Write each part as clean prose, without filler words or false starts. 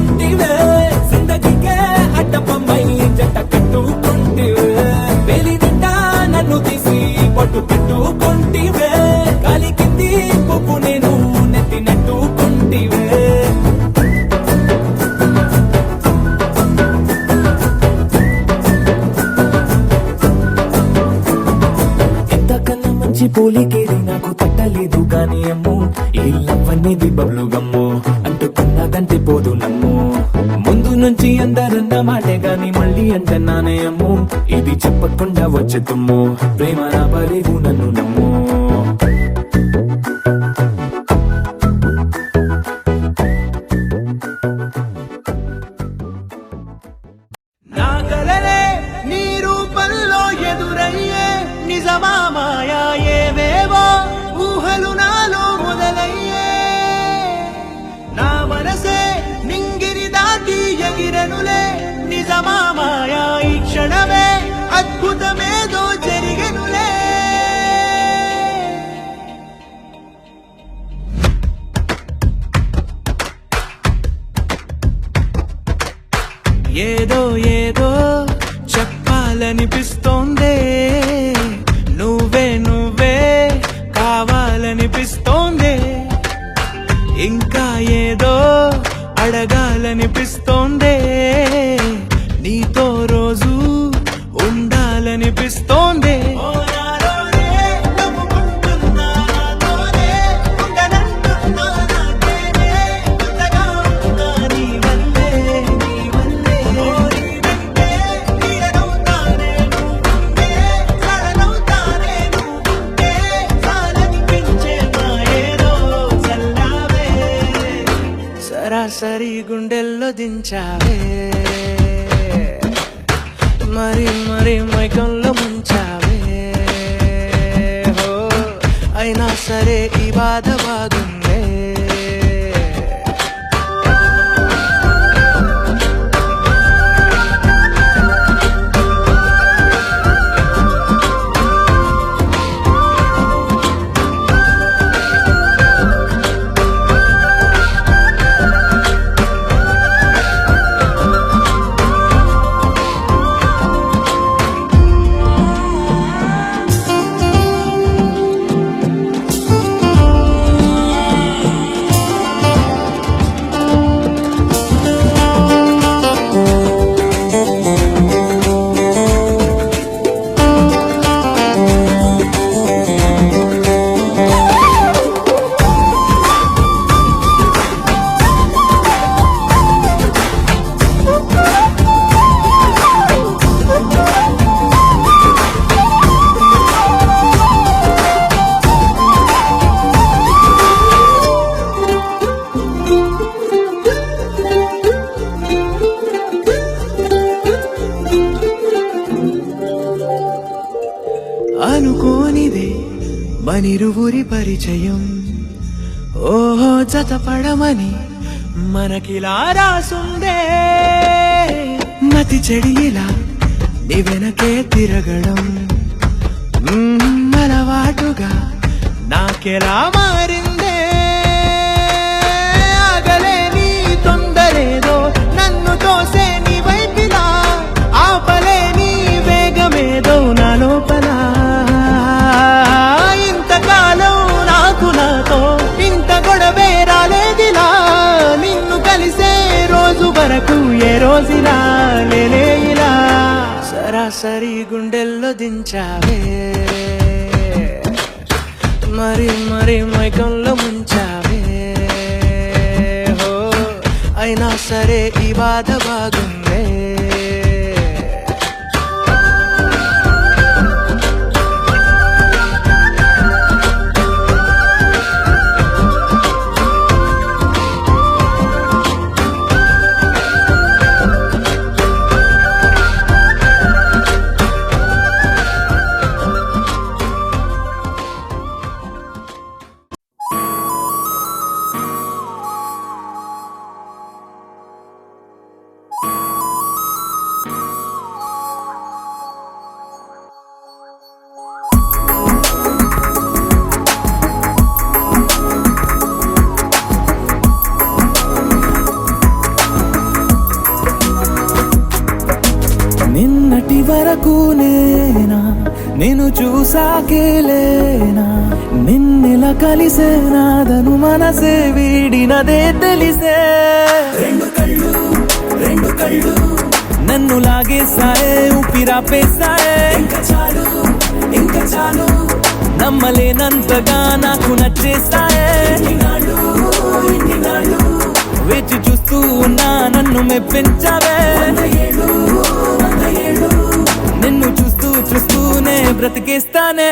కొంటివే జిందగీకే అడ్డపమ్మై జంట కట్టుకుంటివే వేలి నిండా నన్ను తీసి పట్టు పెట్టుకుంటివే కాలి కింది పువ్వు నేను నెత్తినట్టు కొంటివే ఎంతకన్నా మంచి పోలికేది నాకు తట్టలేదు గాని అమ్మో ఈ లవ్ అనేది బబ్లు గమ్ము అంటుకున్నదంటే పోదు నమ్ము ముందు నుంచి అందరన్న మాటే గాని మళ్ళీ అంటున్నానే అమ్ము ఇది చెప్పకుండా వచ్చే తుమ్ము ప్రేమ రాబలేవు నన్ను నమ్ము నాగలలే నీ రూపంలో ఎదురయ్యే నిజమా మాయా ఏవేవో ఊహలు నాలో మొదలయ్యే నా మనసే నింగిరి దాటి ఎగిరనులే నిజమా మాయా ఈ క్షణమే అద్భుతమేదో జరిగెనులే ఏదో ఏదో చెప్పాలనిపిస్తోందే నువ్వే నువ్వే కావాలనిపిస్తోందే ఇంకా ఏదో అడగాలనిపిస్తోందే నీతో రోజు ఉండాలనిపిస్తోందే సరాసరి గుండెల్లో దించావే మరి మరి మైకంలో ముంచావే హో అయినా సరే ఈ బాధ బాగుందే అనుకోనిదే మనిరువురి పరిచయం ఓహో జతపడమని మనకిలా రాసుందే మతి చెడి ఇలా నీ వెనకే తిరగడం అలవాటుగా నాకెలా మారిందే ఆగలేని తొందరేదో నన్ను తోసే నీ వైపిలా ఆపలేని వేగమేదో నా లోపల ఇంతకాలం నాకు నాతో ఇంత గొడవే రాలేదిలా నిన్ను కలిసే రోజు వరకు ఏ రోజులా లేలే ఇలా సరాసరి గుండెల్లో దించావే మరి మరి మైకంలో ముంచావే హో అయినా సరే ఈ బాధ బాగుందే వరకు నేను చూసాకేలేనా నిన్నెలా కలిసేనాదను మనసే వీడినదే తెలిసే రెండు కళ్ళు నన్ను లాగేసాయే ఊపిరాపేసాయే ఇంకా చాలు నమ్మలేనంతగా నాకు నచ్చేసాయే వేచి చూస్తూ ఉన్నా నన్ను మెప్పించావే నిన్ను చూస్తూనే బ్రతికేస్తానే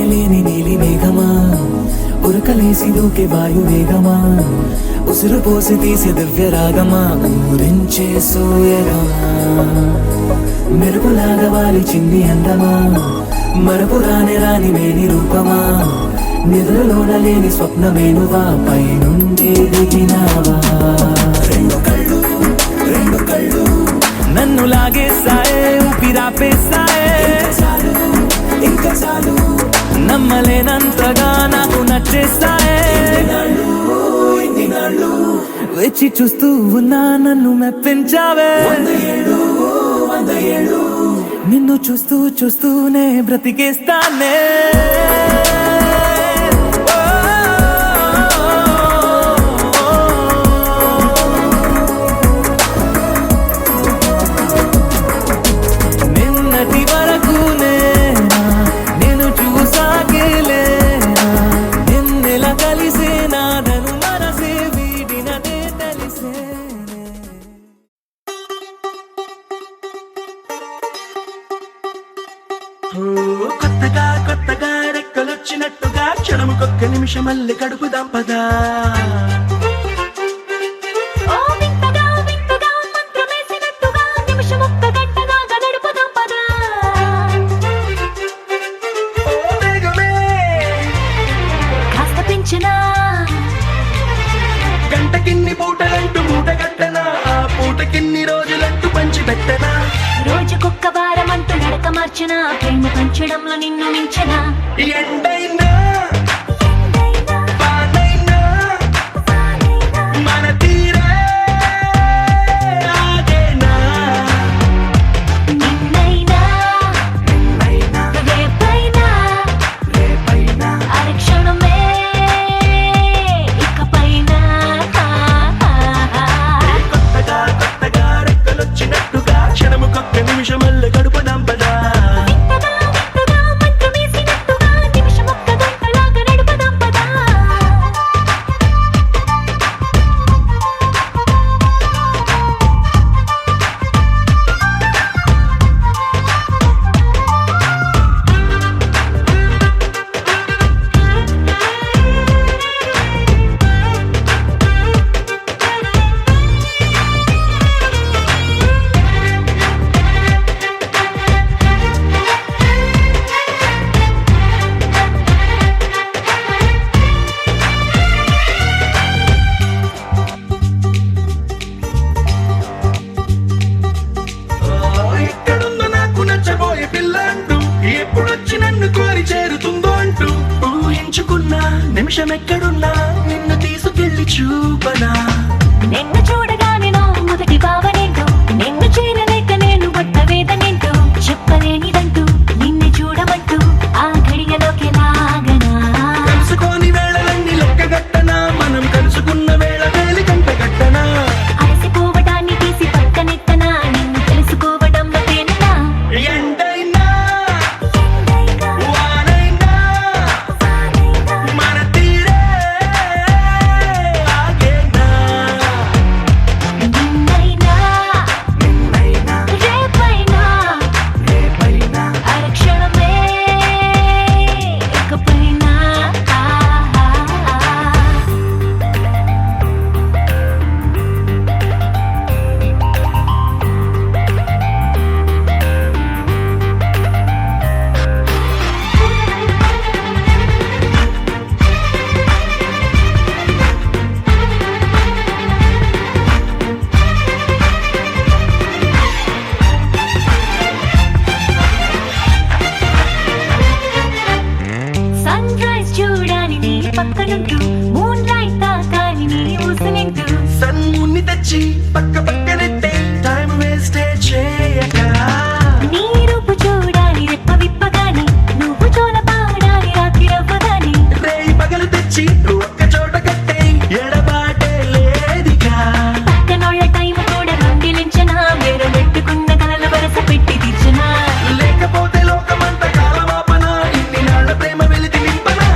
లేని నీలి మేఘమా ఉరకలేసి దూకే వాయు వేగమా ఉసురు పోసి తీసే దివ్య రాగమా ఊరించే సోయగమా మెరుపులాగా వాలి చిన్ని అందమా మరపు రాని మేని రూపమా నిద్రలోన లేని స్వప్నమేనువా పై నుండి దిగినావా రెండు కళ్ళు నన్ను లాగేసాయే ఊపిరాపేసాయే ఇంకా చాలు నమ్మలేనంతగా నాకు నచ్చేసాయే వేచి చూస్తూ ఉన్నా నన్ను మెప్పించావే నిన్ను చూస్తూనే బ్రతికేస్తానే నిన్నటి వరకు నేను చూసాకేలేనా నిన్నెలా కలిసేనాదను మనసే వీడినదే తెలిసే కొత్తగా రెక్కలొచ్చినట్టుగా క్షణముకొక్క నిమిషం మళ్ళీ కడుపు దంపదా గంటకిన్ని పూటలంటూ మూట కట్టనా ఆ పూటకిన్ని రోజులంటూ పంచి పెట్టనా రోజుకొక్క వారం అంటూ నడక మార్చిన ప్రేమ పంచడంలో నిన్ను మించిన ఎండైనా వానైనా మన తీరే ఆగేనా నిన్నైనా రేపైనా అరక్షణమే ఇకపైన కొత్తగా రెక్కలొచ్చినట్టుగా క్షణముకొక్క నిమిషం మళ్ళీ కడుపు దంపదా నిమిషం ఎక్కడున్నా నిన్ను తీసుకెళ్ళి పెళ్లి చూపనా నిన్ను చూడగానే నా మొదటి భావనేంటో, నిన్ను చేరలేక నేను పడ్డ వేదనేంటో, చెప్పలేనిదంటూ నిన్ను చూడమంటూ ఆ ఘడియలోకి లాగనా. కలుసుకొని వేళలన్నీ లెక్క గట్టనా మనం కలుసుకున్న వేళ వేలి కంట గట్టనా అలసిపోవటాన్ని తీసి పక్కనెత్తనా, నిన్ను తెలుసుకోవడంలో తేలినా. ఎండైనా వానైనా మన తీరే ఆగేనా నిన్నైనా రేపైనా అరక్షణమే ఇకపైనా. సన్ రైజ్ చూడాలి నీ పక్కనుంటూ, మూన్ లైట్ తాకాలి నీ ఊసునింటూ, సన్ముని తెచ్చి పక్క పక్కనెట్టే టైం వేస్టే చేయక నీ రూపు చూడాలి రెప్ప విప్పగాని, నువ్వు జోల పాడాలి రాత్రి రవ్వగాని. రేయి పగలు తెచ్చి ఒక్క చోట కట్టే ఎడబాటే లేదిగా పక్కనోళ్ళ టైం కూడా రొంగిలించనా, వేరే పెట్టుకున్న కలలు వరస పెట్టి తీర్చనా. లేకపోతే లోకమంత కాలమాపన ఇన్ని నాళ్ళ ప్రేమ వెలితి నింపనా